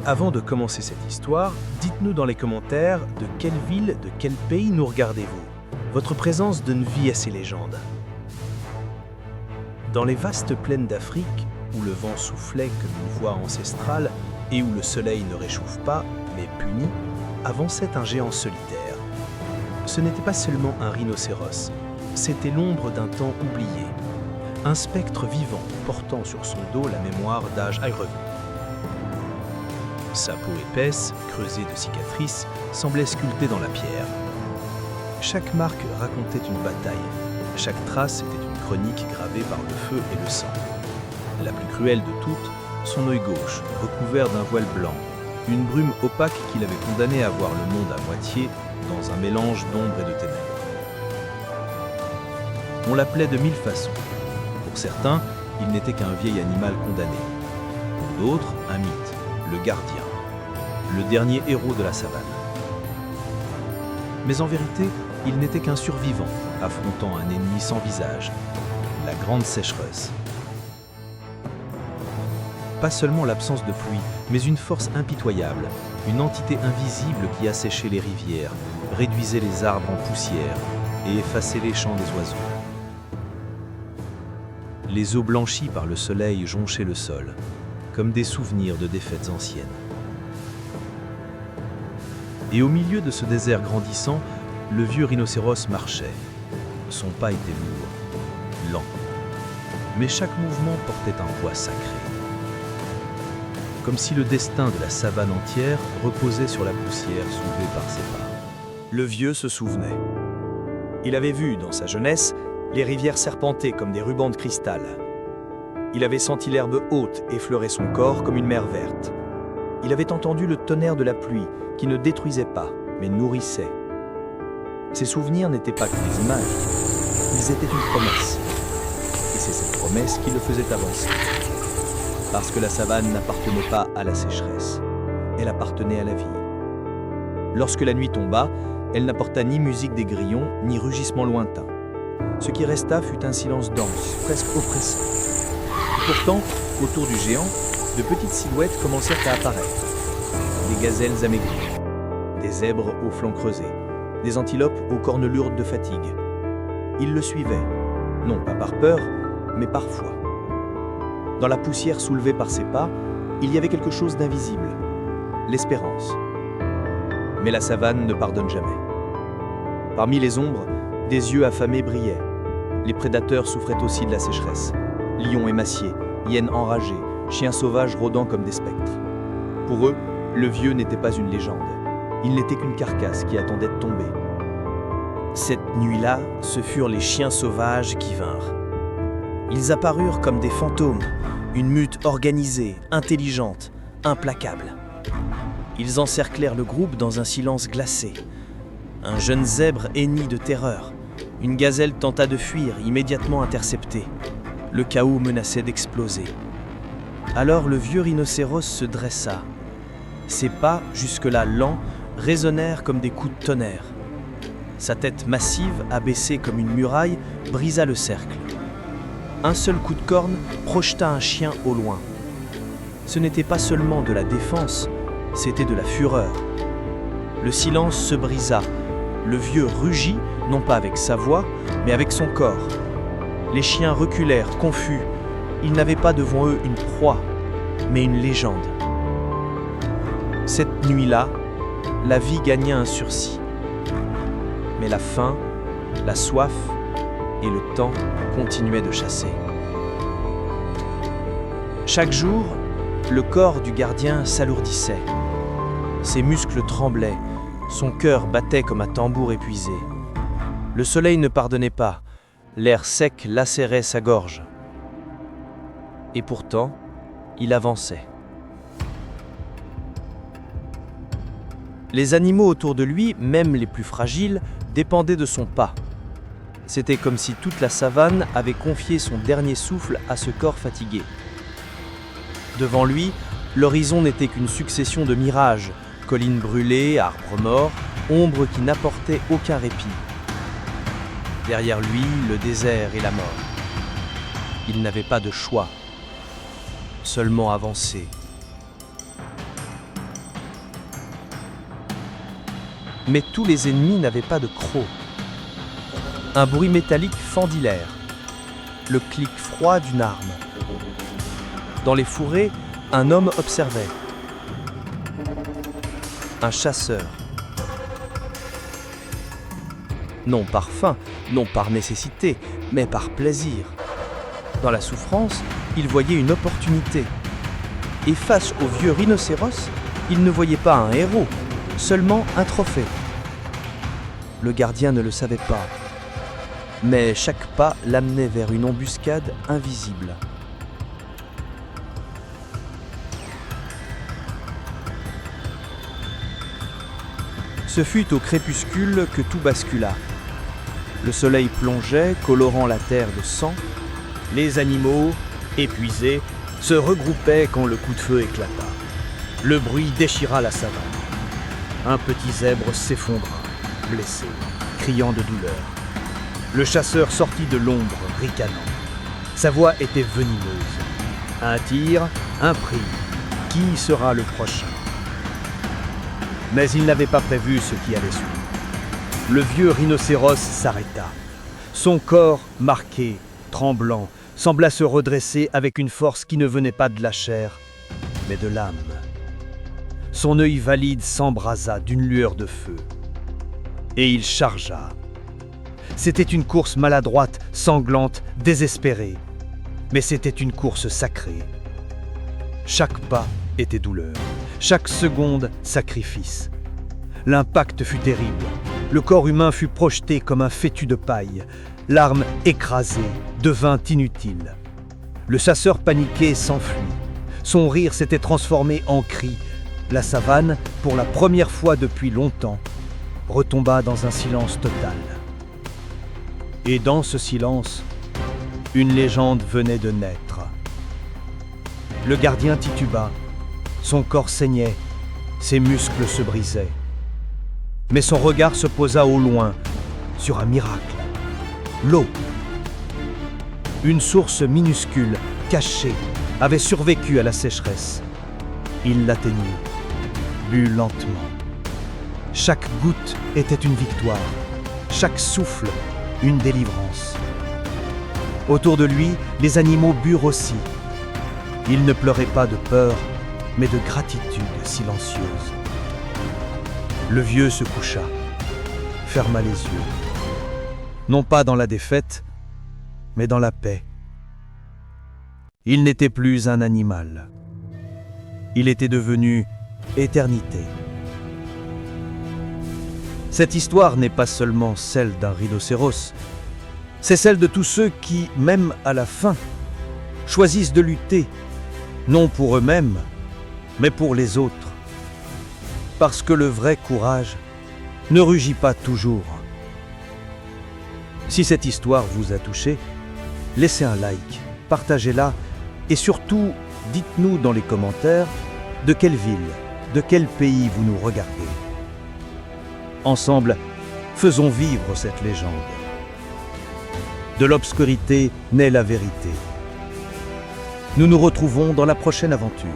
Avant de commencer cette histoire, dites-nous dans les commentaires de quelle ville, de quel pays nous regardez-vous. Votre présence donne vie à ces légendes. Dans les vastes plaines d'Afrique, où le vent soufflait comme une voix ancestrale et où le soleil ne réchauffe pas, mais punit, avançait un géant solitaire. Ce n'était pas seulement un rhinocéros, c'était l'ombre d'un temps oublié. Un spectre vivant portant sur son dos la mémoire d'âges agrevis. Sa peau épaisse, creusée de cicatrices, semblait sculptée dans la pierre. Chaque marque racontait une bataille. Chaque trace était une chronique gravée par le feu et le sang. La plus cruelle de toutes, son œil gauche, recouvert d'un voile blanc, une brume opaque qui l'avait condamné à voir le monde à moitié dans un mélange d'ombre et de ténèbres. On l'appelait de mille façons. Pour certains, il n'était qu'un vieil animal condamné. Pour d'autres, un mythe, le gardien, le dernier héros de la savane. Mais en vérité, il n'était qu'un survivant, affrontant un ennemi sans visage, la grande sécheresse. Pas seulement l'absence de pluie, mais une force impitoyable, une entité invisible qui asséchait les rivières, réduisait les arbres en poussière et effaçait les chants des oiseaux. Les eaux blanchies par le soleil jonchaient le sol, comme des souvenirs de défaites anciennes. Et au milieu de ce désert grandissant, le vieux rhinocéros marchait. Son pas était lourd, lent, mais chaque mouvement portait un poids sacré. Comme si le destin de la savane entière reposait sur la poussière soulevée par ses pas. Le vieux se souvenait. Il avait vu, dans sa jeunesse, les rivières serpenter comme des rubans de cristal. Il avait senti l'herbe haute effleurer son corps comme une mer verte. Il avait entendu le tonnerre de la pluie qui ne détruisait pas, mais nourrissait. Ces souvenirs n'étaient pas que des images, ils étaient une promesse. Et c'est cette promesse qui le faisait avancer. Parce que la savane n'appartenait pas à la sécheresse, elle appartenait à la vie. Lorsque la nuit tomba, elle n'apporta ni musique des grillons, ni rugissement lointain. Ce qui resta fut un silence dense, presque oppressant. Et pourtant, autour du géant, de petites silhouettes commencèrent à apparaître. Des gazelles amaigries, des zèbres aux flancs creusés, des antilopes aux cornes lourdes de fatigue. Ils le suivaient, non pas par peur, mais par foi. Dans la poussière soulevée par ses pas, il y avait quelque chose d'invisible, l'espérance. Mais la savane ne pardonne jamais. Parmi les ombres, des yeux affamés brillaient. Les prédateurs souffraient aussi de la sécheresse. Lions émaciés, hyènes enragées, chiens sauvages rôdant comme des spectres. Pour eux, le vieux n'était pas une légende. Il n'était qu'une carcasse qui attendait de tomber. Cette nuit-là, ce furent les chiens sauvages qui vinrent. Ils apparurent comme des fantômes, une meute organisée, intelligente, implacable. Ils encerclèrent le groupe dans un silence glacé. Un jeune zèbre hennit de terreur. Une gazelle tenta de fuir, immédiatement interceptée. Le chaos menaçait d'exploser. Alors le vieux rhinocéros se dressa. Ses pas, jusque-là lents, résonnèrent comme des coups de tonnerre. Sa tête massive, abaissée comme une muraille, brisa le cercle. Un seul coup de corne projeta un chien au loin. Ce n'était pas seulement de la défense, c'était de la fureur. Le silence se brisa. Le vieux rugit, non pas avec sa voix, mais avec son corps. Les chiens reculèrent, confus. Ils n'avaient pas devant eux une proie, mais une légende. Cette nuit-là, la vie gagna un sursis. Mais la faim, la soif et le temps continuaient de chasser. Chaque jour, le corps du gardien s'alourdissait. Ses muscles tremblaient, son cœur battait comme un tambour épuisé. Le soleil ne pardonnait pas, l'air sec lacérait sa gorge. Et pourtant, il avançait. Les animaux autour de lui, même les plus fragiles, dépendaient de son pas. C'était comme si toute la savane avait confié son dernier souffle à ce corps fatigué. Devant lui, l'horizon n'était qu'une succession de mirages, collines brûlées, arbres morts, ombres qui n'apportaient aucun répit. Derrière lui, le désert et la mort. Il n'avait pas de choix, seulement avancer. Mais tous les ennemis n'avaient pas de crocs. Un bruit métallique fendit l'air, le clic froid d'une arme. Dans les fourrés, un homme observait. Un chasseur. Non par faim, non par nécessité, mais par plaisir. Dans la souffrance, il voyait une opportunité. Et face au vieux rhinocéros, il ne voyait pas un héros, seulement un trophée. Le gardien ne le savait pas, mais chaque pas l'amenait vers une embuscade invisible. Ce fut au crépuscule que tout bascula. Le soleil plongeait, colorant la terre de sang. Les animaux, épuisés, se regroupaient quand le coup de feu éclata. Le bruit déchira la savane. Un petit zèbre s'effondra, blessé, criant de douleur. Le chasseur sortit de l'ombre, ricanant. Sa voix était venimeuse. Un tir, un prix. Qui sera le prochain? Mais il n'avait pas prévu ce qui allait suivre. Le vieux rhinocéros s'arrêta. Son corps, marqué, tremblant, sembla se redresser avec une force qui ne venait pas de la chair, mais de l'âme. Son œil valide s'embrasa d'une lueur de feu. Et il chargea. C'était une course maladroite, sanglante, désespérée. Mais c'était une course sacrée. Chaque pas était douleur, chaque seconde sacrifice. L'impact fut terrible. Le corps humain fut projeté comme un fétu de paille. L'arme écrasée devint inutile. Le chasseur paniqué s'enfuit. Son rire s'était transformé en cri. La savane, pour la première fois depuis longtemps, retomba dans un silence total. Et dans ce silence, une légende venait de naître. Le gardien tituba. Son corps saignait, ses muscles se brisaient. Mais son regard se posa au loin, sur un miracle. L'eau. Une source minuscule, cachée, avait survécu à la sécheresse. Il l'atteignit, but lentement. Chaque goutte était une victoire, chaque souffle, une délivrance. Autour de lui, les animaux burent aussi. Ils ne pleuraient pas de peur, mais de gratitude silencieuse. Le vieux se coucha, ferma les yeux. Non pas dans la défaite, mais dans la paix. Il n'était plus un animal. Il était devenu éternité. Cette histoire n'est pas seulement celle d'un rhinocéros, c'est celle de tous ceux qui, même à la fin, choisissent de lutter, non pour eux-mêmes, mais pour les autres. Parce que le vrai courage ne rugit pas toujours. Si cette histoire vous a touché, laissez un like, partagez-la et surtout, dites-nous dans les commentaires de quelle ville, de quel pays vous nous regardez. Ensemble, faisons vivre cette légende. De l'obscurité naît la vérité. Nous nous retrouvons dans la prochaine aventure.